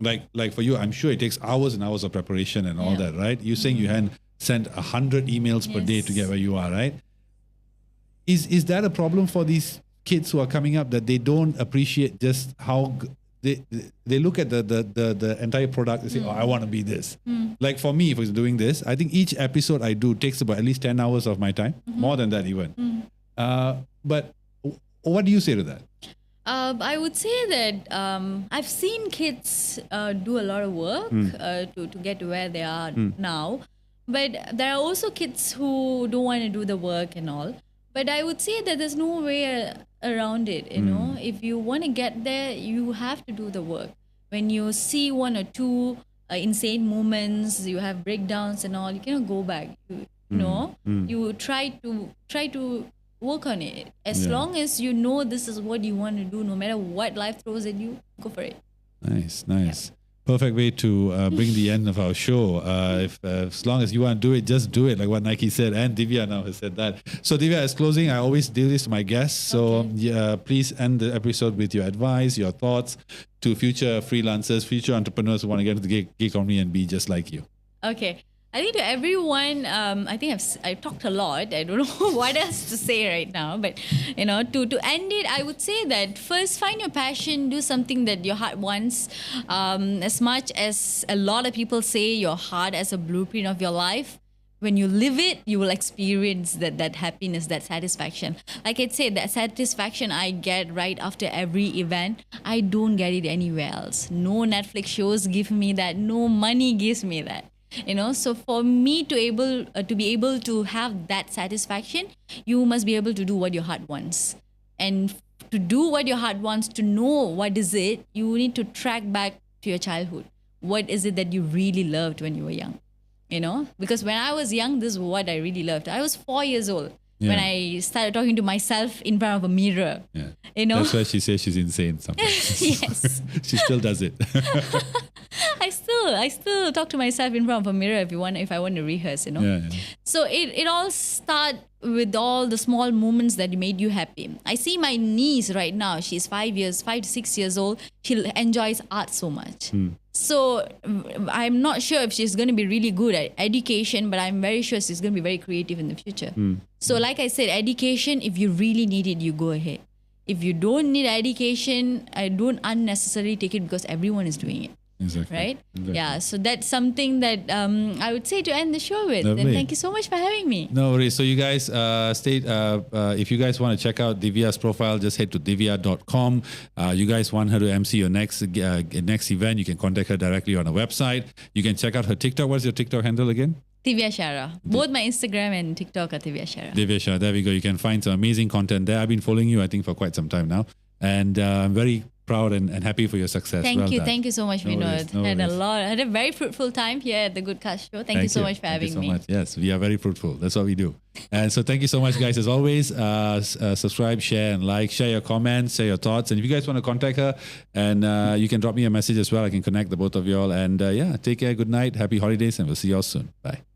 I'm sure it takes hours and hours of preparation and all that, right? You're saying you had sent 100 emails per day to get where you are, right? Is that a problem for these kids who are coming up, that they don't appreciate just how they look at the entire product and say, oh, I want to be this. Like for me, if I was doing this, I think each episode I do takes about at least 10 hours of my time, more than that even. But what do you say to that? I would say that I've seen kids do a lot of work to get to where they are now. But there are also kids who don't want to do the work and all. But I would say that there's no way around it, you know. If you want to get there, you have to do the work. When you see 1 or 2 insane moments, you have breakdowns and all, you cannot go back. You know, you try to work on it. As long as you know this is what you want to do, no matter what life throws at you, go for it. Nice. Yeah. Perfect way to bring the end of our show. As long as you want to do it, just do it, like what Nike said, and Thiviya now has said that. So Thiviya, as closing, I always do this to my guests. So please end the episode with your advice, your thoughts to future freelancers, future entrepreneurs who want to get into the gig economy and be just like you. Okay. I think to everyone, I think I've talked a lot. I don't know what else to say right now. But, you know, to end it, I would say that first, find your passion. Do something that your heart wants. As much as a lot of people say your heart as a blueprint of your life, when you live it, you will experience that happiness, that satisfaction. Like I said, that satisfaction I get right after every event, I don't get it anywhere else. No Netflix shows give me that. No money gives me that. You know, so for me to be able to have that satisfaction, you must be able to do what your heart wants. And to do what your heart wants, to know what is it, you need to track back to your childhood. What is it that you really loved when you were young? You know, because when I was young, this is what I really loved. I was 4 years old when I started talking to myself in front of a mirror. Yeah. You know, that's why she says she's insane sometimes. Yes. She still does it. I still talk to myself in front of a mirror if I want to rehearse, you know. Yeah. So it all starts with all the small moments that made you happy. I see my niece right now. She's 5 to 6 years old. She enjoys art so much. So I'm not sure if she's going to be really good at education, but I'm very sure she's going to be very creative in the future. So like I said, education, if you really need it, you go ahead. If you don't need education, I don't unnecessarily take it because everyone is doing it. Exactly. Right? Exactly. Yeah. So that's something that I would say to end the show with. Lovely. And thank you so much for having me. No worries. So you guys if you guys want to check out Thiviya's profile, just head to thiviya.com. You guys want her to MC your next event, you can contact her directly on her website. You can check out her TikTok. What's your TikTok handle again? Thiviya Shara. Both my Instagram and TikTok are Thiviya Shara. Thiviya Shara. There we go. You can find some amazing content there. I've been following you, I think, for quite some time now. And I'm very proud and happy for your success. Thank Well you. done. Thank you so much, No worries, Vinod. no Had a worries. lot. Had a very fruitful time here at the Good Cast Show. Thank you so much for having Thank you me. so much. Yes, we are very fruitful. That's what we do. And so thank you so much, guys. As always, subscribe, share, and like. Share your comments, share your thoughts. And if you guys want to contact her, and you can drop me a message as well. I can connect the both of you all. And take care. Good night. Happy holidays. And we'll see you all soon. Bye.